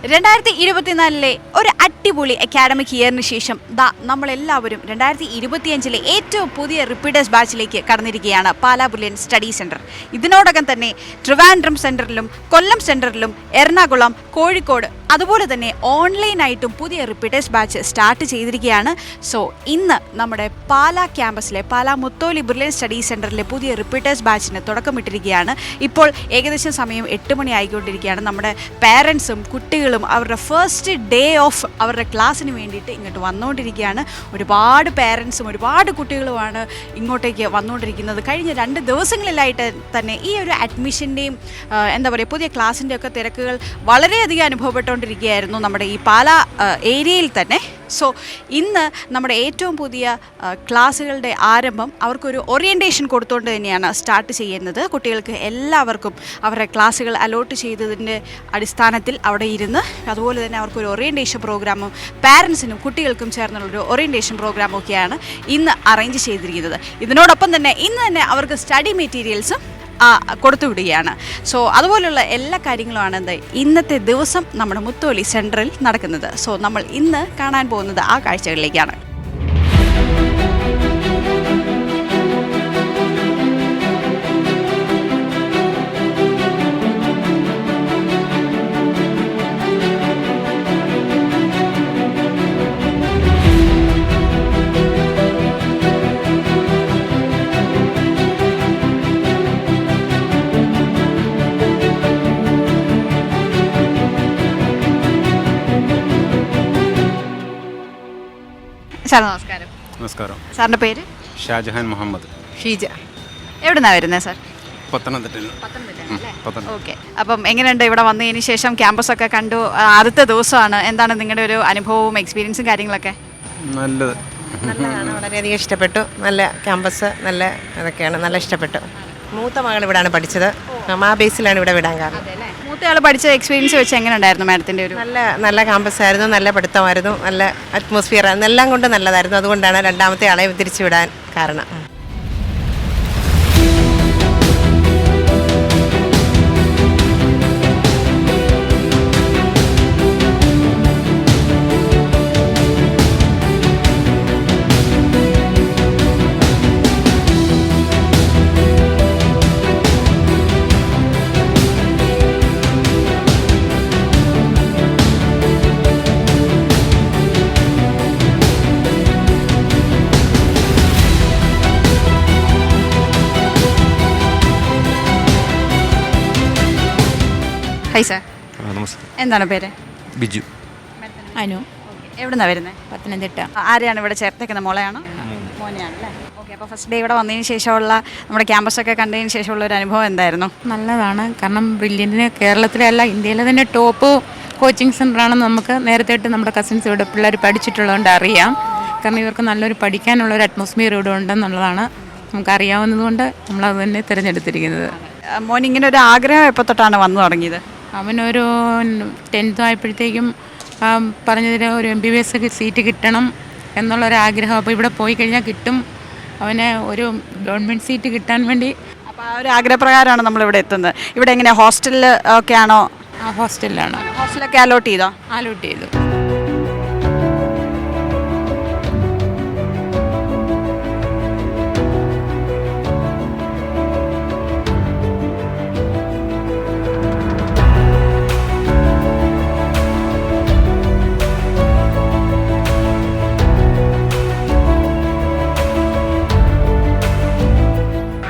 2024 ഒരു അടിപൊളി അക്കാഡമിക് ഇയറിന് ശേഷം നമ്മളെല്ലാവരും 2025 ഏറ്റവും പുതിയ റിപ്പീറ്റേഴ്സ് ബാച്ചിലേക്ക് കടന്നിരിക്കുകയാണ് പാലാ ബ്രില്യൻ സ്റ്റഡി സെൻറ്റർ. ഇതിനോടകം തന്നെ ട്രിവാൻഡ്രം സെൻറ്ററിലും കൊല്ലം സെൻറ്ററിലും എറണാകുളം കോഴിക്കോട് അതുപോലെ തന്നെ ഓൺലൈനായിട്ടും പുതിയ റിപ്പീറ്റേഴ്സ് ബാച്ച് സ്റ്റാർട്ട് ചെയ്തിരിക്കുകയാണ്. സോ ഇന്ന് നമ്മുടെ പാലാ ക്യാമ്പസിലെ പാലാ മുത്തോലി ബ്രില്യൻ സ്റ്റഡി സെൻറ്ററിലെ പുതിയ റിപ്പീറ്റേഴ്സ് ബാച്ചിന് തുടക്കമിട്ടിരിക്കുകയാണ്. ഇപ്പോൾ ഏകദേശം സമയം 8 മണി ആയിക്കൊണ്ടിരിക്കുകയാണ്. നമ്മുടെ പാരൻസും കുട്ടികളും അവരുടെ ഫസ്റ്റ് ഡേ ഓഫ് അവരുടെ ക്ലാസ്സിന് വേണ്ടിയിട്ട് ഇങ്ങോട്ട് വന്നുകൊണ്ടിരിക്കുകയാണ്. ഒരുപാട് പാരൻസും ഒരുപാട് കുട്ടികളുമാണ് ഇങ്ങോട്ടേക്ക് വന്നുകൊണ്ടിരിക്കുന്നത്. കഴിഞ്ഞ 2 ദിവസങ്ങളിലായിട്ട് തന്നെ ഈ ഒരു അഡ്മിഷൻ്റെയും എന്താ പറയുക പുതിയ ക്ലാസ്സിൻ്റെ ഒക്കെ തിരക്കുകൾ വളരെയധികം അനുഭവപ്പെട്ടുകൊണ്ടിരിക്കുകയായിരുന്നു നമ്മുടെ ഈ പാലാ ഏരിയയിൽ തന്നെ. സോ ഇന്ന് നമ്മുടെ ഏറ്റവും പുതിയ ക്ലാസ്സുകളുടെ ആരംഭം അവർക്കൊരു ഓറിയൻറ്റേഷൻ കൊടുത്തുകൊണ്ട് തന്നെയാണ് സ്റ്റാർട്ട് ചെയ്യുന്നത്. കുട്ടികൾക്ക് എല്ലാവർക്കും അവരുടെ ക്ലാസ്സുകൾ അലോട്ട് ചെയ്തതിൻ്റെ അടിസ്ഥാനത്തിൽ അവിടെ ഇരുന്ന് അതുപോലെ തന്നെ അവർക്കൊരു ഓറിയൻറ്റേഷൻ പ്രോഗ്രാമും പാരൻസിനും കുട്ടികൾക്കും ചേർന്നുള്ളൊരു ഓറിയൻറ്റേഷൻ പ്രോഗ്രാമും ഒക്കെയാണ് ഇന്ന് അറേഞ്ച് ചെയ്തിരിക്കുന്നത്. ഇതിനോടൊപ്പം തന്നെ ഇന്ന് തന്നെ അവർക്ക് സ്റ്റഡി മെറ്റീരിയൽസും കൊടുത്തുവിടുകയാണ്. സോ അതുപോലുള്ള എല്ലാ കാര്യങ്ങളുമാണ് ഇന്നത്തെ ദിവസം നമ്മുടെ മുത്തോലി സെൻറ്ററിൽ നടക്കുന്നത്. സോ നമ്മൾ ഇന്ന് കാണാൻ പോകുന്നത് ആ കാഴ്ചകളിലേക്കാണ്. സാർ നമസ്കാരം. നമസ്കാരം. സാറിൻ്റെ പേര്? ഷാജഹാൻ മുഹമ്മദ്. ഷീജ. എവിടുന്നാണ് വരുന്നത് സാർ? പത്തനംതിട്ട. ഓക്കെ. അപ്പം എങ്ങനെയുണ്ട് ഇവിടെ വന്നതിന് ശേഷം ക്യാമ്പസൊക്കെ കണ്ടു? ആദ്യത്തെ ദിവസമാണ്. എന്താണ് നിങ്ങളുടെ ഒരു അനുഭവവും എക്സ്പീരിയൻസും കാര്യങ്ങളൊക്കെ? നല്ലത്, നല്ലതാണ്. വളരെയധികം ഇഷ്ടപ്പെട്ടു. നല്ല ക്യാമ്പസ്, നല്ല അതൊക്കെയാണ്, നല്ല ഇഷ്ടപ്പെട്ടു. മൂത്ത മകൾ ഇവിടെയാണ് പഠിച്ചത്. ആ ബേസിലാണ് ഇവിടെ വിടാൻ കാരണം. മൂത്തയാൾ പഠിച്ച എക്സ്പീരിയൻസ് വെച്ച് എങ്ങനെ ഉണ്ടായിരുന്നു മാഡത്തിൻ്റെ ഒരു? നല്ല ക്യാമ്പസ് ആയിരുന്നു, നല്ല പഠിത്തമായിരുന്നു, നല്ല അറ്റ്മോസ്ഫിയർ ആയിരുന്നു, എല്ലാം കൊണ്ട് നല്ലതായിരുന്നു. അതുകൊണ്ടാണ് രണ്ടാമത്തെ ആളെ തിരിച്ചു വിടാൻ കാരണം. Hi sir. നമസ്കാരം. എന്താണ് പേര്? ബിജു. അനു. എവിടുന്നാണ് വരുന്നത്? പത്തനംതിട്ട. ആരെയാണ് ഇവിടെ ചേർത്തേക്കുന്നത്? മോളെയാണോ? മോനെയാണല്ലേ. ഓക്കെ. അപ്പോൾ ഫസ്റ്റ് ഡേ ഇവിടെ വന്നതിന് ശേഷമുള്ള നമ്മുടെ ക്യാമ്പസൊക്കെ കണ്ടതിന് ശേഷമുള്ള ഒരു അനുഭവം എന്തായിരുന്നു? നല്ലതാണ്. കാരണം ബ്രില്യൻറ്റിന് കേരളത്തിലല്ല ഇന്ത്യയിലെ തന്നെ ടോപ്പ് കോച്ചിങ് സെൻ്ററാണെന്ന് നമുക്ക് നേരത്തെ നമ്മുടെ കസിൻസ് ഇവിടെ പിള്ളേർ പഠിച്ചിട്ടുള്ളതുകൊണ്ട് അറിയാം. കാരണം ഇവർക്ക് നല്ലൊരു പഠിക്കാനുള്ളൊരു അറ്റ്മോസ്ഫിയർ ഇവിടെ ഉണ്ടെന്നുള്ളതാണ് നമുക്കറിയാവുന്നതുകൊണ്ട് നമ്മളത് തന്നെ തിരഞ്ഞെടുത്തിരിക്കുന്നത്. മോൻ ഇങ്ങനെ ഒരു ആഗ്രഹം എപ്പോൾ തൊട്ടാണ് വന്നു തുടങ്ങിയത്? അവനൊരു 10th ആയപ്പോഴത്തേക്കും പറഞ്ഞതിൽ ഒരു MBBS സീറ്റ് കിട്ടണം എന്നുള്ളൊരാഗ്രഹം. അപ്പോൾ ഇവിടെ പോയി കഴിഞ്ഞാൽ കിട്ടും. അവന് ഒരു ഗവൺമെൻറ് സീറ്റ് കിട്ടാൻ വേണ്ടി. അപ്പോൾ ആ ഒരു ആഗ്രഹപ്രകാരമാണ് നമ്മളിവിടെ എത്തുന്നത്. ഇവിടെ എങ്ങനെ ഹോസ്റ്റലിൽ ഒക്കെ ആണോ? ആ ഹോസ്റ്റലിലാണ്. ഹോസ്റ്റലൊക്കെ അലോട്ട് ചെയ്തോ? അലോട്ട് ചെയ്തു.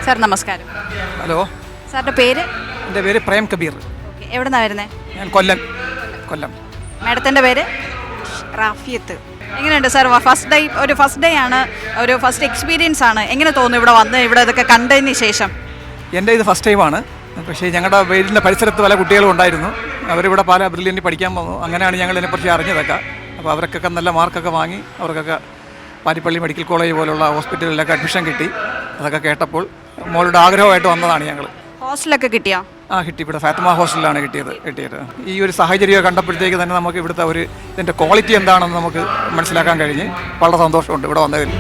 സാർ നമസ്കാരം. ഹലോ. സാറിൻ്റെ പേര്? എൻ്റെ പേര് പ്രേം കബീർ. ഓക്കെ. എവിടുന്നാണ് വരുന്നത്? ഞാൻ കൊല്ലം. മാഡത്തിൻ്റെ പേര്? റാഫിയത്ത്. എങ്ങനെയുണ്ട് സാർ ഫസ്റ്റ് ഡേ ആണ്, ഒരു ഫസ്റ്റ് എക്സ്പീരിയൻസ് ആണ്. എങ്ങനെ തോന്നുന്നു ഇവിടെ വന്ന് ഇവിടെ ഇതൊക്കെ കണ്ടതിന് ശേഷം? എൻ്റെ ഇത് ഫസ്റ്റ് ടൈമാണ്. പക്ഷേ ഞങ്ങളുടെ വീടിൻ്റെ പരിസരത്ത് പല കുട്ടികളും ഉണ്ടായിരുന്നു. അവരിവിടെ പാലാ ബ്രില്യൻറ്റിൽ പഠിക്കാൻ വന്നു. അങ്ങനെയാണ് ഞങ്ങൾ ഇതിനെക്കുറിച്ച് അറിഞ്ഞതൊക്കെ. അപ്പോൾ അവർക്കൊക്കെ നല്ല മാർക്കൊക്കെ വാങ്ങി അവർക്കൊക്കെ പാരിപ്പള്ളി മെഡിക്കൽ കോളേജ് പോലുള്ള ഹോസ്പിറ്റലിലൊക്കെ അഡ്മിഷൻ കിട്ടി. അതൊക്കെ കേട്ടപ്പോൾ മോളുടെ ആഗ്രഹമായിട്ട് വന്നതാണ് ഞങ്ങൾ. ഹോസ്റ്റലൊക്കെ കിട്ടിയോ? കിട്ടി. ഇവിടെ ഫാത്തിമ ഹോസ്റ്റലിലാണ് കിട്ടിയത്. ഈ ഒരു സാഹചര്യം കണ്ടപ്പോഴത്തേക്ക് തന്നെ നമുക്ക് ഇവിടുത്തെ ഇതിൻ്റെ ക്വാളിറ്റി എന്താണെന്ന് നമുക്ക് മനസ്സിലാക്കാൻ കഴിഞ്ഞ് വളരെ സന്തോഷമുണ്ട് ഇവിടെ വന്നതിൽ.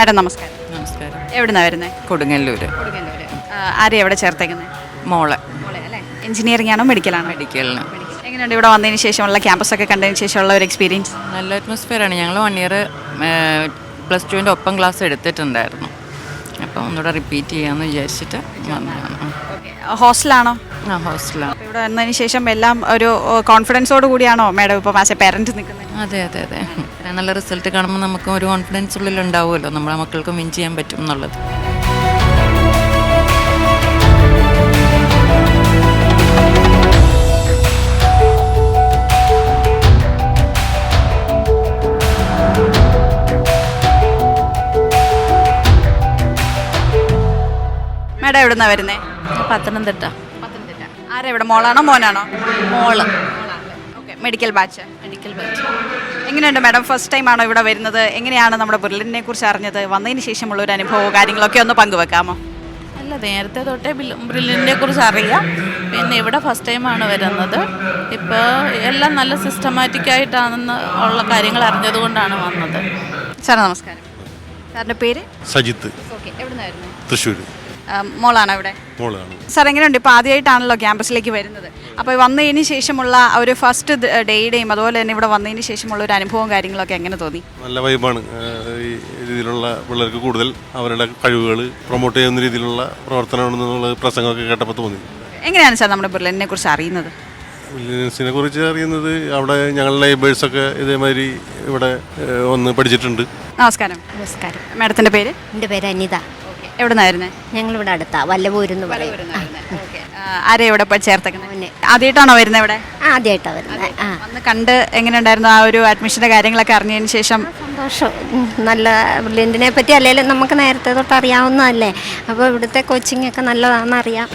മാഡം നമസ്കാരം. നമസ്കാരം. എവിടുന്നാണ് വരുന്നത്? കൊടുങ്ങല്ലൂര്. ആരെയും എവിടെ ചേർത്തേക്കുന്നത്? മോളെ. അല്ലേ, എഞ്ചിനീയറിംഗ് ആണോ മെഡിക്കലാണോ? മെഡിക്കലിന്. എങ്ങനെയുണ്ട് ഇവിടെ വന്നതിന് ശേഷമുള്ള ക്യാമ്പസൊക്കെ കണ്ടതിന് ശേഷമുള്ള ഒരു എക്സ്പീരിയൻസ്? നല്ല അറ്റ്മോസ്ഫിയറാണ്. ഞങ്ങൾ 1 ഇയർ +2 ഒപ്പം ക്ലാസ് എടുത്തിട്ടുണ്ടായിരുന്നു. അപ്പോൾ ഒന്നുകൂടെ റിപ്പീറ്റ് ചെയ്യാമെന്ന് വിചാരിച്ചിട്ട് വന്നതാണ്. ഹോസ്റ്റലാണോ? ആ, ഹോസ്റ്റലാണ്. ഇവിടെ വന്നതിന് ശേഷം എല്ലാം ഒരു കോൺഫിഡൻസോട് കൂടിയാണോ മാഡം ഇപ്പോൾ ആസ് എ പാരന്റ് നിൽക്കുന്നത്? അതെ അതെ അതെ. നല്ല റിസൾട്ട് കാണുമ്പോൾ നമുക്ക് ഒരു കോൺഫിഡൻസ് ഉള്ളിലുണ്ടാവുമല്ലോ, നമ്മുടെ മക്കൾക്ക് വിൻ ചെയ്യാൻ പറ്റും എന്നുള്ളത്. മാഡം എവിടുന്നാണ് വരുന്നത്? പത്തനംതിട്ട. ആരാ ഇവിടെ, മോളാണോ മോനാണോ? മോള്. Okay, medical batch. Medical batch. എങ്ങനെയുണ്ട് മാഡം, ഫസ്റ്റ് ടൈം ആണോ ഇവിടെ വരുന്നത്? എങ്ങനെയാണ് നമ്മുടെ ബെർലിനെ കുറിച്ച് അറിഞ്ഞത്? വന്നതിന് ശേഷമുള്ള ഒരു അനുഭവമോ കാര്യങ്ങളൊക്കെ ഒന്ന് പങ്കുവെക്കാമോ? അല്ല, നേരത്തെ തൊട്ടേ ബ്രില്ലിനെ കുറിച്ച് അറിയാം. പിന്നെ ഇവിടെ ഫസ്റ്റ് ടൈമാണ് വരുന്നത്. ഇപ്പോൾ എല്ലാം നല്ല സിസ്റ്റമാറ്റിക് ആയിട്ടാണെന്ന് ഉള്ള കാര്യങ്ങൾ അറിഞ്ഞത് കൊണ്ടാണ് വന്നത്. സാർ നമസ്കാരം. സാറിൻ്റെ പേര്? സജിത്ത്. ഓക്കെ, എവിടുന്നാണ് വരുന്നത്? തൃശ്ശൂർ. മോളാണോ ഇവിടെ? മോളാണ്. സാർ എങ്ങനെയുണ്ട്, ഇപ്പോൾ ആദ്യമായിട്ടാണല്ലോ ക്യാമ്പസിലേക്ക് വരുന്നത്. അപ്പോൾ വന്നതിന് ശേഷമുള്ള ഒരു ഫസ്റ്റ് ഡേയുടെയും അതുപോലെ തന്നെ ഇവിടെ വന്നതിന് ശേഷമുള്ള ഒരു അനുഭവവും കാര്യങ്ങളൊക്കെ എങ്ങനെ തോന്നി? നല്ല വൈബാണ്. ഈ രീതിയിലുള്ള പിള്ളേർക്ക് കൂടുതൽ അവരുടെ കഴിവുകൾ പ്രൊമോട്ട് ചെയ്യുന്ന രീതിയിലുള്ള പ്രവർത്തനമാണെന്നുള്ള പ്രസംഗമൊക്കെ കേട്ടപ്പോൾ തോന്നി. എങ്ങനെയാണ് സാർ നമ്മുടെ ബെർലിനെ കുറിച്ച് അറിയുന്നത്? വില്യൻസിനെ കുറിച്ച് അറിയുന്നത് അവിടെ ഞങ്ങളുടെ നെയ്ബേഴ്സൊക്കെ ഇതേമാതിരി ഇവിടെ വന്ന് പഠിച്ചിട്ടുണ്ട്. നമസ്കാരം. നമസ്കാരം. മാഡത്തിൻ്റെ പേര്? എൻ്റെ പേര് അനിത. എവിടുന്നായിരുന്നേ? ഞങ്ങളിവിടെ അടുത്താ, വല്ലപൂരെന്ന് പറയും. ആരെയും ഇവിടെ ചേർത്തേക്കുന്നത്? ആദ്യമായിട്ടാണോ വരുന്നത് ഇവിടെ? ആദ്യമായിട്ടാണ് വരുന്നത്. ആ, വന്ന് കണ്ട് എങ്ങനെയുണ്ടായിരുന്നു ആ ഒരു അഡ്മിഷൻ്റെ കാര്യങ്ങളൊക്കെ അറിഞ്ഞതിന് ശേഷം? സന്തോഷം. നല്ല ബ്രില്യൻറ്റിനെ പറ്റി അല്ലെങ്കിലും നമുക്ക് നേരത്തെ തൊട്ട് അറിയാവുന്നതല്ലേ, അപ്പോൾ ഇവിടുത്തെ കോച്ചിങ് ഒക്കെ നല്ലതാണെന്ന് അറിയാം.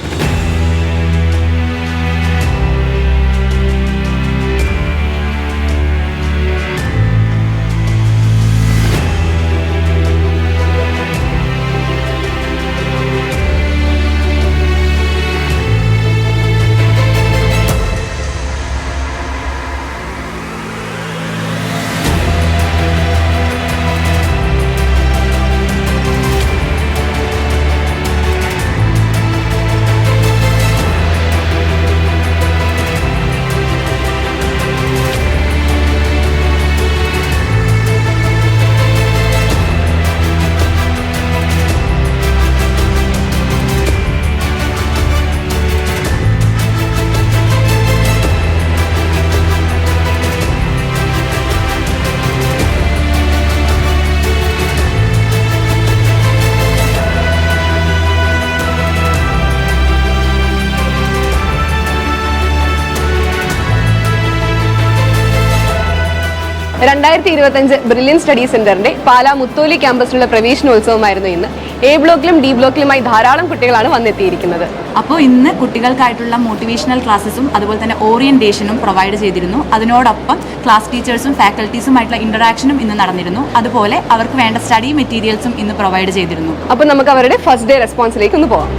ബ്രില്യൻ സ്റ്റഡി സെന്ററിന്റെ പാലാ മുത്തോലി ക്യാമ്പസിലുള്ള പ്രവേശനോത്സവമായിരുന്നു ഇന്ന്. എ ബ്ലോക്കിലും ഡി ബ്ലോക്കിലുമായി ധാരാളം കുട്ടികളാണ് വന്നെത്തിയിരിക്കുന്നത്. അപ്പോൾ ഇന്ന് കുട്ടികൾക്കായിട്ടുള്ള മോട്ടിവേഷണൽ ക്ലാസ്സസും അതുപോലെ തന്നെ ഓറിയന്റേഷനും പ്രൊവൈഡ് ചെയ്തിരുന്നു. അതിനോടൊപ്പം ക്ലാസ് ടീച്ചേഴ്സും ഫാക്കൽറ്റീസുമായിട്ടുള്ള ഇന്ററാക്ഷനും ഇന്ന് നടന്നിരുന്നു. അതുപോലെ അവർക്ക് വേണ്ട സ്റ്റഡി മെറ്റീരിയൽസും ഇന്ന് പ്രൊവൈഡ് ചെയ്തിരുന്നു. അപ്പോൾ നമുക്ക് അവരുടെ ഫസ്റ്റ് ഡേ റെസ്പോൺസിലേക്ക് ഒന്ന് പോവാം.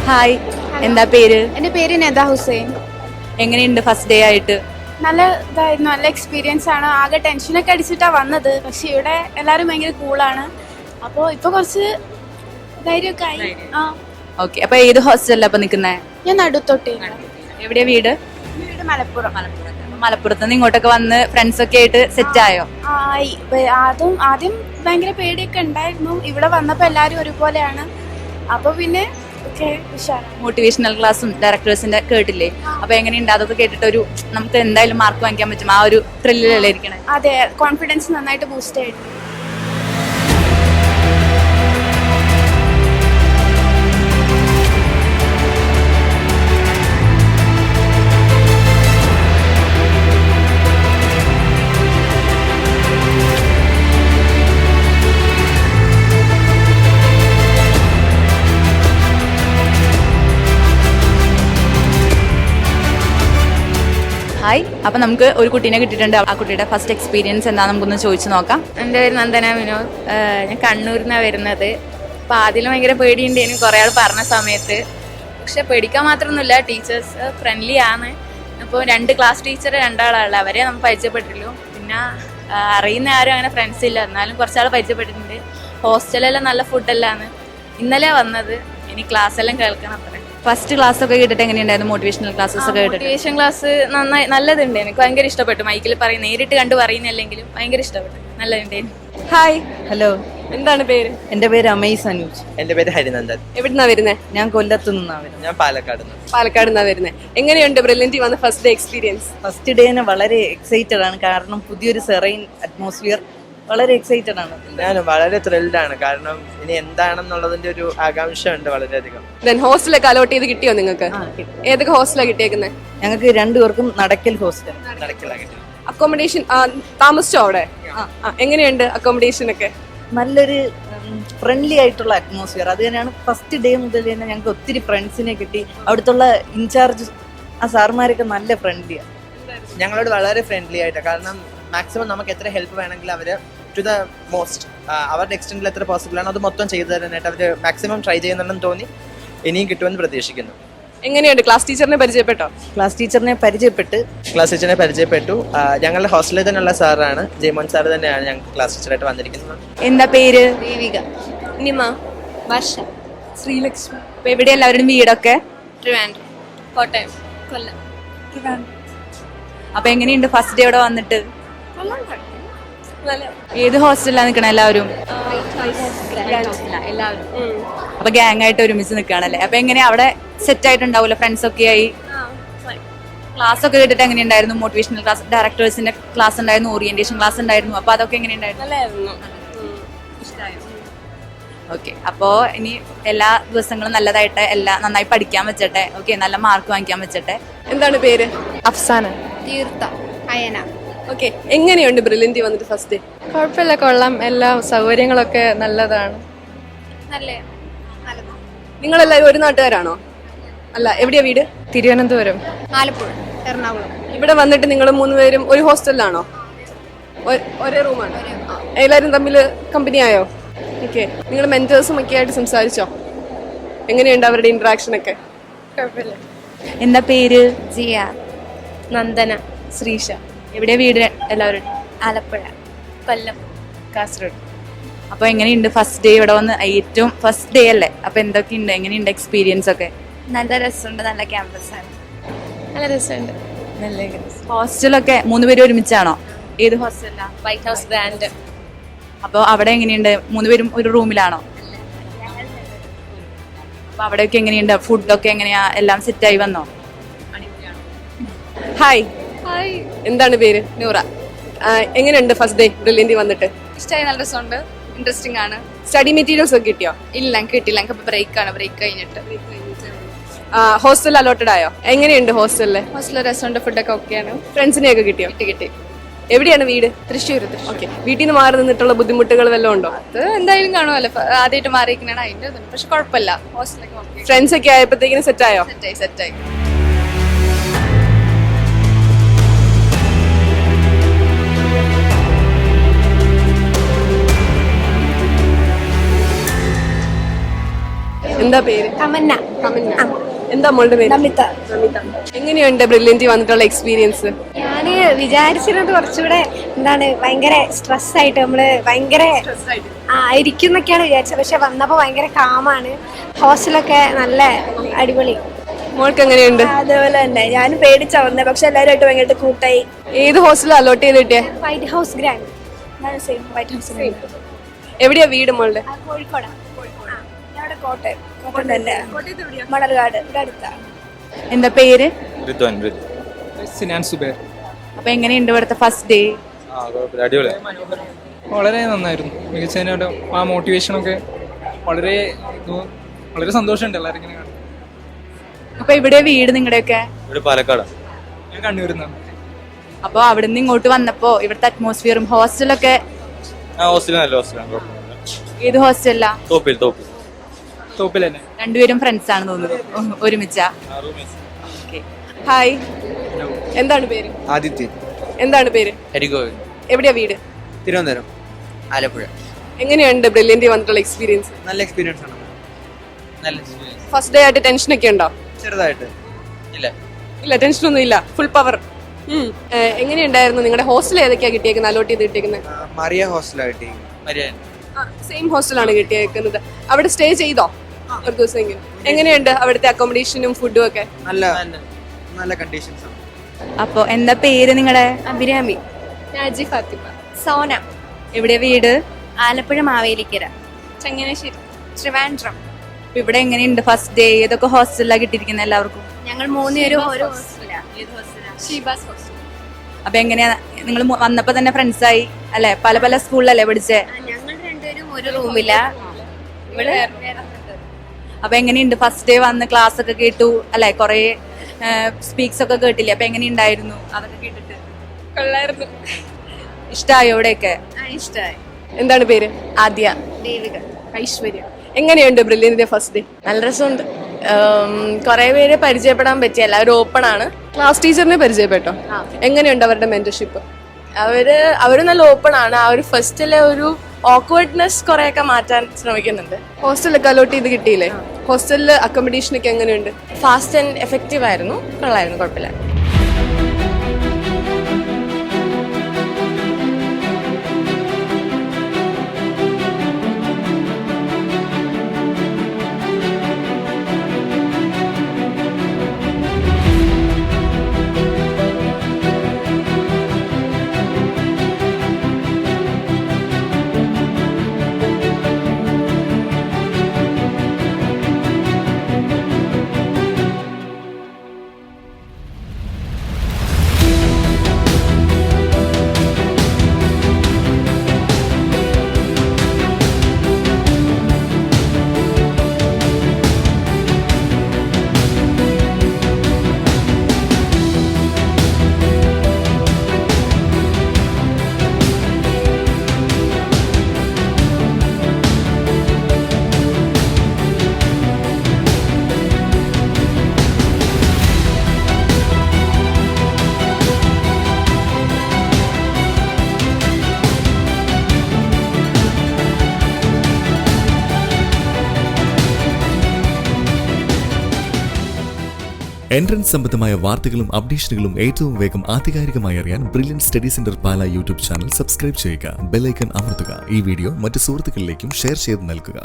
ഹായ്, എന്താ പേര്? എൻ്റെ പേര് നെദ ഹുസൈൻ. എങ്ങനെയുണ്ട് ഫസ്റ്റ് ഡേ ആയിട്ട്? നല്ല ഇതായിരുന്നു, നല്ല എക്സ്പീരിയൻസ് ആണ്. ആകെ ടെൻഷനൊക്കെ അടിച്ചിട്ടാണ് വന്നത്, പക്ഷെ ഇവിടെ എല്ലാവരും ഭയങ്കര കൂളാണ്. അപ്പോൾ ഇപ്പോൾ കുറച്ച് ധൈര്യമൊക്കെ ആയി. ആ, ഓക്കെ. അപ്പോൾ ഏത് ഹോസ്റ്റലിലാണ് അപ്പോൾ നിൽക്കുന്നത്? ഞാൻ നടുത്തൊട്ടി. എവിടെയാ വീട്? വീട് മലപ്പുറം. മലപ്പുറത്ത് നിന്ന് ഇങ്ങോട്ടൊക്കെ വന്ന് ഫ്രണ്ട്സ് ഒക്കെ ആയിട്ട് സെറ്റ് ആയോ? ആയി. ആദ്യം ഭയങ്കര പേടിയൊക്കെ ഉണ്ടായിരുന്നു. ഇവിടെ വന്നപ്പോൾ എല്ലാവരും ഒരുപോലെയാണ്. അപ്പോൾ പിന്നെ മോട്ടിവേഷണൽ ക്ലാസ്സും ഡയറക്ടേഴ്സിന്റെ കേട്ടില്ലേ? അപ്പൊ എങ്ങനെയുണ്ട് അതൊക്കെ കേട്ടിട്ട് ഒരു നമുക്ക് എന്തായാലും മാർക്ക് വാങ്ങിക്കാൻ പറ്റും, ആ ഒരു ത്രില്ലിലല്ലേ ഇരിക്കണേ? അതെ, കോൺഫിഡൻസ് നന്നായിട്ട് ബൂസ്റ്റ് ആയിരുന്നു. ഹായ്, അപ്പം നമുക്ക് ഒരു കുട്ടീനെ കിട്ടിയിട്ടുണ്ട്. ആ കുട്ടിയുടെ ഫസ്റ്റ് എക്സ്പീരിയൻസ് എന്താ നമുക്കൊന്ന് ചോദിച്ചു നോക്കാം. എൻ്റെ പേര് നന്ദന വിനോദ്. ഞാൻ കണ്ണൂരിൽ നിന്നാണ് വരുന്നത്. അപ്പോൾ ആദ്യം ഭയങ്കര പേടിയുണ്ടായിരുന്നു കുറേ ആൾ പറഞ്ഞ സമയത്ത്. പക്ഷെ പേടിക്കാൻ മാത്രമൊന്നുമില്ല, ടീച്ചേഴ്സ് ഫ്രണ്ട്ലി ആണ്. അപ്പോൾ 2 ക്ലാസ് ടീച്ചർ 2 ആളാണ്, അവരെ നമ്മൾ പരിചയപ്പെട്ടുള്ളൂ. പിന്നെ അറിയുന്ന ആരും അങ്ങനെ ഫ്രണ്ട്സ് ഇല്ല, എന്നാലും കുറച്ചാൾ പരിചയപ്പെട്ടിട്ടുണ്ട്. ഹോസ്റ്റലെല്ലാം നല്ല ഫുഡെല്ലാം. ഇന്നലെ വന്നത്, ഇനി ക്ലാസ് എല്ലാം കേൾക്കണം. അത്ര ഫസ്റ്റ് ക്ലാസ് ഒക്കെ കേട്ടിട്ട് എങ്ങനെയുണ്ടായിരുന്നു? മോട്ടിവേഷണൽ ക്ലാസ്സസ് ഒക്കെ കേട്ടിട്ട് മോട്ടിവേഷൻ ക്ലാസ് നല്ലതുണ്ട്. എനിക്ക് ഭയങ്കര ഇഷ്ടപ്പെട്ടു. മൈക്കിൽ പറയും, നേരിട്ട് കണ്ട് പറയുന്നില്ലെങ്കിലും ഭയങ്കര ഇഷ്ടപ്പെട്ടു. നല്ലതുണ്ടായിരുന്നു. ഹായ്, ഹലോ, എന്താണ് പേര്? എൻ്റെ പേര് അമേസ് അനൂജ്. എൻ്റെ പേര് ഹരിനന്ദൻ. എവിടുന്നാ വരുന്നത്? ഞാൻ കൊല്ലത്ത് നിന്നാണ് വരുന്നത്. ഞാൻ പാലക്കാട് നിന്ന്. പാലക്കാട് നിന്നാ വരുന്നത്. എങ്ങനെയുണ്ട് ബ്രില്യൻറ്റി വന്ന ഫസ്റ്റ് ഡേ എക്സ്പീരിയൻസ്? ഫസ്റ്റ് ഡേനെ വളരെ എക്സൈറ്റഡ് ആണ്, കാരണം പുതിയൊരു സെറൈൻ അറ്റ്മോസ്ഫിയർ. വളരെ എക്സൈറ്റഡ് ആണ്. ഞാൻ വളരെ ത്രില്ഡ് ആണ്, കാരണം ഇനി എന്താണെന്നുള്ളതിന്റെ ഒരു ആകാംക്ഷ ഉണ്ട് വളരെയധികം. ഹോസ്റ്റലൊക്കെ അലോട്ട് ചെയ്ത് കിട്ടിയോ നിങ്ങൾക്ക്? ഏതൊക്കെ ഹോസ്റ്റലാണ് കിട്ടിയേക്കുന്നത്? ഞങ്ങൾക്ക് 2 പേർക്കും നടക്കൽ ഹോസ്റ്റൽ. അക്കോമഡേഷൻ താമസിച്ചോ അവിടെ? എങ്ങനെയുണ്ട് അക്കോമഡേഷൻ ഒക്കെ? നല്ലൊരു ഫ്രണ്ട്ലി ആയിട്ടുള്ള അറ്റ്മോസ്ഫിയർ. അത് തന്നെയാണ് ഫസ്റ്റ് ഡേ മുതൽ തന്നെ ഞങ്ങൾക്ക് ഒത്തിരി ഫ്രണ്ട്സിനെ കിട്ടി. അവിടുത്തെ ഇൻചാർജ് ആ സാറുമാരൊക്കെ നല്ല ഫ്രണ്ട്ലിയാണ്. ഞങ്ങളോട് വളരെ ഫ്രണ്ട്ലി ആയിട്ട്, കാരണം മാക്സിമം നമുക്ക് എത്ര ഹെൽപ്പ് വേണമെങ്കിലും അവർ ടു ദ മോസ്റ്റ് അവരുടെ എക്സ്റ്റെൻഡിൽ എത്ര പോസിബിൾ ആണ് അത് മൊത്തം ചെയ്തു തരാനായിട്ട് അവർ മാക്സിമം ട്രൈ ചെയ്യുന്നുണ്ടെന്ന് തോന്നി. ഇനിയും കിട്ടുമെന്ന് പ്രതീക്ഷിക്കുന്നു. എങ്ങനെയുണ്ട്? ക്ലാസ് ടീച്ചറിനെ പരിചയപ്പെട്ടോ? ക്ലാസ് ടീച്ചറിനെ പരിചയപ്പെട്ടു. ഞങ്ങളുടെ ഹോസ്റ്റലിൽ തന്നെയുള്ള സാറാണ്, ജയമോൻ സാർ തന്നെയാണ് ഞങ്ങൾക്ക് ക്ലാസ് ടീച്ചറായിട്ട് വന്നിരിക്കുന്നത്. എന്താ പേര്? ദീപിക. നിമ, വർഷ. ശ്രീലക്ഷ്മി. അപ്പൊ എവിടെ എല്ലാവരുടെയും വീടൊക്കെ? ട്രിവാൻഡ്രം. കോട്ടയം. കൊല്ലം. അപ്പൊ എങ്ങനെയുണ്ട് ഫസ്റ്റ് ഡേ ഇവിടെ വന്നിട്ട്? ഏത് ഹോസ്റ്റലിലാണ് നിൽക്കണ എല്ലാവരും? എല്ലാവരും. അപ്പൊ ഗ്യാങ് ആയിട്ട് ഒരുമിച്ച് നിൽക്കുകയാണല്ലേ. അപ്പൊ എങ്ങനെയാ അവിടെ സെറ്റ് ആയിട്ടുണ്ടാവൂല്ലോ, ഫ്രണ്ട്സ് ഒക്കെ ആയി? ക്ലാസ് ഒക്കെ കേട്ടിട്ട് എങ്ങനെയുണ്ടായിരുന്നു? മോട്ടിവേഷണൽ ക്ലാസ്, ഡയറക്ടേഴ്സിന്റെ ക്ലാസ് ഉണ്ടായിരുന്നു, ഓറിയന്റേഷൻ ക്ലാസ് ഉണ്ടായിരുന്നു. അപ്പൊ അതൊക്കെ എങ്ങനെയുണ്ടായിരുന്നു? ഓക്കെ. അപ്പോ ഇനി എല്ലാ ദിവസങ്ങളും നല്ലതായിട്ട് നന്നായി പഠിക്കാൻ വെച്ചട്ടെ. ഓക്കെ, നല്ല മാർക്ക് വാങ്ങിക്കാൻ വെച്ചട്ടെ. എന്താണ് പേര്? അഫ്സാന. തീർത്ഥ. അയന. ഓക്കെ, എങ്ങനെയുണ്ട് ബ്രില്യൻറ്റി വന്നിട്ട് ഫസ്റ്റ് ഡേ? കുഴപ്പമില്ല, കൊള്ളാം. എല്ലാ സൗകര്യങ്ങളൊക്കെ നല്ലതാണ്. നിങ്ങളെല്ലാവരും ഒരു നാട്ടുകാരാണോ? അല്ല, എവിടെയാ വീട്? തിരുവനന്തപുരം. ആലപ്പുഴ, എറണാകുളം. ഇവിടെ വന്നിട്ട് നിങ്ങൾ 3 പേരും ഒരു ഹോസ്റ്റലിലാണോ? ഒരേ റൂമാണ്? എല്ലാവരും തമ്മിൽ കമ്പനി ആയോ? ഓക്കെ. നിങ്ങൾ മെന്റേഴ്സും ഒക്കെ ആയിട്ട് സംസാരിച്ചോ? എങ്ങനെയുണ്ട് അവരുടെ ഇന്ററാക്ഷൻ ഒക്കെ? കുഴപ്പമില്ല. എന്താ പേര്? ജിയ. നന്ദന. ശ്രീഷ. എവിടെ വീട് എല്ലാവരും? ആലപ്പുഴ. കൊല്ലം. കാസർഗോഡ്. അപ്പൊ എങ്ങനെയുണ്ട് ഫസ്റ്റ് ഡേ ഇവിടെ വന്ന്? ഏറ്റവും ഫസ്റ്റ് ഡേ അല്ലേ, അപ്പൊ എന്തൊക്കെയുണ്ട്, എങ്ങനെയുണ്ട് എക്സ്പീരിയൻസ് ഒക്കെ? നല്ല രസമുണ്ട്. നല്ല ക്യാമ്പസാണ്. നല്ല രസമുണ്ട്. ഹോസ്റ്റലൊക്കെ 3 പേരും ഒരുമിച്ചാണോ? ഏത് ഹോസ്റ്റലാ? White house grand. അപ്പൊ അവിടെ എങ്ങനെയുണ്ട്? 3 പേരും ഒരു റൂമിലാണോ? അപ്പൊ അവിടെയൊക്കെ എങ്ങനെയുണ്ട്? ഫുഡൊക്കെ എങ്ങനെയാ? എല്ലാം സെറ്റായി വന്നോ? ഹായ്. എന്താണ് പേര്? നൂറ. എങ്ങനെയുണ്ട് ഫസ്റ്റ് ഡേ ബ്രില്യൻറ്റി വന്നിട്ട്? ഇഷ്ടമായി. നല്ല രസമുണ്ട്. ഇൻട്രസ്റ്റിംഗ് ആണ്. സ്റ്റഡി മെറ്റീരിയൽസ് ഒക്കെ കിട്ടിയോ? ഇല്ല, കിട്ടില്ല. ഞങ്ങൾക്ക് ബ്രേക്ക് ആണ്. ബ്രേക്ക് കഴിഞ്ഞിട്ട് ഹോസ്റ്റൽ അലോട്ടഡ് ആയോ? എങ്ങനെയുണ്ട് ഹോസ്റ്റലില്? ഹോസ്റ്റലിൽ രസമുണ്ട്. ഫുഡൊക്കെ ഓക്കെയാണ്. ഫ്രണ്ട്സിനെ ഒക്കെ കിട്ടിയോ? കിട്ടി. എവിടെയാണ് വീട്? തൃശ്ശൂർ. ഓക്കെ. വീട്ടിൽ നിന്ന് മാറി നിന്നിട്ടുള്ള ബുദ്ധിമുട്ടുകൾ വല്ലതും ഉണ്ടോ? അത് എന്തായാലും കാണുമല്ലോ. ആദ്യമായിട്ട് മാറിയിരിക്കണേ അതിന്റെ ഇതുണ്ട്. പക്ഷെ കുഴപ്പമില്ല. ഹോസ്റ്റലൊക്കെ ഓക്കെ. ഫ്രണ്ട്സ് ഒക്കെ ആയപ്പോഴത്തേക്കിനും സെറ്റ് ആയോ? സെറ്റായി. എന്താ പേര്? തമന്ന. എന്താ മോളുടെ പേര്? നമിത. എങ്ങനെയുണ്ട് ബ്രില്യൻറ്റി വന്നിട്ടുള്ള എക്സ്പീരിയൻസ്? ഞാൻ വിചാരിച്ചിരുന്നത് കുറച്ചുകൂടെ ഭയങ്കര സ്ട്രെസ് ആയിട്ട് നമ്മള് ഭയങ്കര ഇരിക്കും എന്നൊക്കെയാണ് വിചാരിച്ചത്. പക്ഷെ വന്നപ്പോ ഭയങ്കര കാമാണ്. ഹോസ്റ്റലൊക്കെ നല്ല അടിപൊളി. മോൾക്ക് എങ്ങനെയുണ്ട്? അതേപോലെ തന്നെ ഞാനും പേടിച്ചാ വന്നത്, പക്ഷെ എല്ലാവരുമായിട്ട് ഭയങ്കര കൂട്ടായി. ഏത് ഹോസ്റ്റലിൽ അലോട്ട് ചെയ്ത് കിട്ടിയേ? White house grand. White house grand. എവിടെയാ വീട് മോളുടെ? കോഴിക്കോടാ. കോട്ടയം. തന്നെ മണർകാട്, ഇവിടെ അടുത്താണ്. എന്താ പേര്? സിനാൻ സുബൈർ. അപ്പൊ എങ്ങനെയുണ്ട് ഇവിടുത്തെ ഫസ്റ്റ് ഡേ? വളരെ നന്നായിരുന്നു. മികച്ചതിനോട് ആ മോട്ടിവേഷനൊക്കെ വളരെ സന്തോഷമുണ്ട് എല്ലാവരും ഇങ്ങനെ കാണും. അപ്പൊ ഇവിടെ വീട് നിങ്ങളുടെയൊക്കെ? പാലക്കാട്. ഞാൻ കണ്ണൂരിൽ നിന്നാണ്. അപ്പൊ അവിടെ നിന്ന് ഇങ്ങോട്ട് വന്നപ്പോ ഇവിടുത്തെ അറ്റ്മോസ്ഫിയറും ഹോസ്റ്റലൊക്കെ? ഏത് ഹോസ്റ്റലാ? തോപ്പിൽ തന്നെ. 2 പേരും ഫ്രണ്ട്സ് ആണ് തോന്നുന്നു, ഒരുമിച്ചാ? ഹായ്. എന്താണ് പേര്? ആദിത്യ. എന്താണ് പേര്? ഹരിഗോവിന്ദ്. എവിടെയാ വീട്? തിരുവനന്തപുരം. ആലപ്പുഴ. എങ്ങനെയുണ്ട് ബ്രില്യൻറ്റി വന്നിട്ടുള്ള എക്സ്പീരിയൻസ്? നല്ല എക്സ്പീരിയൻസ് ആണ്. നല്ല എക്സ്പീരിയൻസ്. ഫസ്റ്റ് ഡേ ആയിട്ട് ടെൻഷൻ ഒക്കെ ഉണ്ടോ? ചെറുതായിട്ട്. ഇല്ല, ടെൻഷനൊന്നും ഇല്ല, ഫുൾ പവർ. എങ്ങനെയുണ്ടായിരുന്നു നിങ്ങളുടെ ഹോസ്റ്റൽ? ഏതൊക്കെയാ കിട്ടിയേക്കുന്നത്, അലോട്ട് ചെയ്ത് കിട്ടിയേക്കുന്നത്? മറിയ ഹോസ്റ്റലായിട്ട്. സെയിം ഹോസ്റ്റലാണ് കിട്ടിയേക്കുന്നത്. അവിടെ സ്റ്റേ ചെയ്തോ ഒരു ദിവസമെങ്കിലും? എങ്ങനെയുണ്ട് അവിടുത്തെ അക്കോമഡേഷനും ഫുഡും ഒക്കെ? നല്ല കണ്ടീഷൻസ് ആണ്. അപ്പോ എന്താ പേര് നിങ്ങളുടെ? അഭിരാമി. രാജി ഫാത്തിമ. സോന. എവിടെ വീട്? ആലപ്പുഴ മാവേലിക്കര. ചങ്ങനാശ്ശേരി. ട്രിവാൻഡ്രം. ഇവിടെ എങ്ങനെയുണ്ട് ഫസ്റ്റ് ഡേ? ഏതൊക്കെ ഹോസ്റ്റലിലാണ് കിട്ടിയിരിക്കുന്നത് എല്ലാവർക്കും? ഞങ്ങൾ 3 പേരും ഒരു ഹോസ്റ്റലാണ്. ഷീബാസ് ഹോസ്റ്റൽ. അപ്പൊ എങ്ങനെയാ നിങ്ങൾ വന്നപ്പോ തന്നെ ഫ്രണ്ട്സായി അല്ലെ? പല പല സ്കൂളിലല്ലേ പഠിച്ചേ? ഞങ്ങൾ 2 പേരും ഒരു റൂമില്ല. ഇവിടെ അപ്പൊ എങ്ങനെയുണ്ട് ഫസ്റ്റ് ഡേ വന്ന് ക്ലാസ് ഒക്കെ കേട്ടു അല്ലെ? കൊറേ സ്പീക്സ് ഒക്കെ കേട്ടില്ലേ? അപ്പൊ എങ്ങനെയുണ്ടായിരുന്നു അതൊക്കെ കേട്ടിട്ട്? കൊള്ളായിരുന്നു. ഇഷ്ടായോ ഇവിടെയൊക്കെ? ഇഷ്ടമായി. എന്താണ് പേര്? ആദ്യ. ദേവിക. ഐശ്വര്യ. എങ്ങനെയുണ്ട് ബ്രില്യൻറ്റിന്റെ ഫസ്റ്റ് ഡേ? നല്ല രസമുണ്ട്. കുറെ പേരെ പരിചയപ്പെടാൻ പറ്റി. എല്ലാവരും ഓപ്പൺ ആണ്. ക്ലാസ് ടീച്ചറിനെ പരിചയപ്പെട്ടോ? എങ്ങനെയുണ്ട് അവരുടെ മെന്റർഷിപ്പ്? അവര് നല്ല ഓപ്പൺ ആണ്. ആ ഒരു ഫസ്റ്റിലെ ഒരു ഓക്വേർഡ്നെസ് കുറെയൊക്കെ മാറ്റാൻ ശ്രമിക്കുന്നുണ്ട്. ഹോസ്റ്റലൊക്കെ അലോട്ട് ചെയ്ത് കിട്ടിയില്ലേ? ഹോസ്റ്റലില് അക്കോമഡേഷൻ ഒക്കെ എങ്ങനെയുണ്ട്? ഫാസ്റ്റ് ആൻഡ് എഫക്റ്റീവ് ആയിരുന്നു. കൊള്ളായിരുന്നു, കുഴപ്പമില്ല. എൻട്രൻസ് സംബന്ധമായ വാർത്തകളും അപ്ഡേഷനുകളും ഏറ്റവും വേഗം ആധികാരികമായി അറിയാൻ ബ്രില്യൻ സ്റ്റഡി സെന്റർ പാല യൂട്യൂബ് ചാനൽ സബ്സ്ക്രൈബ് ചെയ്യുക. ബെൽ ഐക്കൺ അമർത്തുക. ഈ വീഡിയോ മറ്റ് സുഹൃത്തുക്കളിലേക്കും ഷെയർ ചെയ്ത് നൽകുക.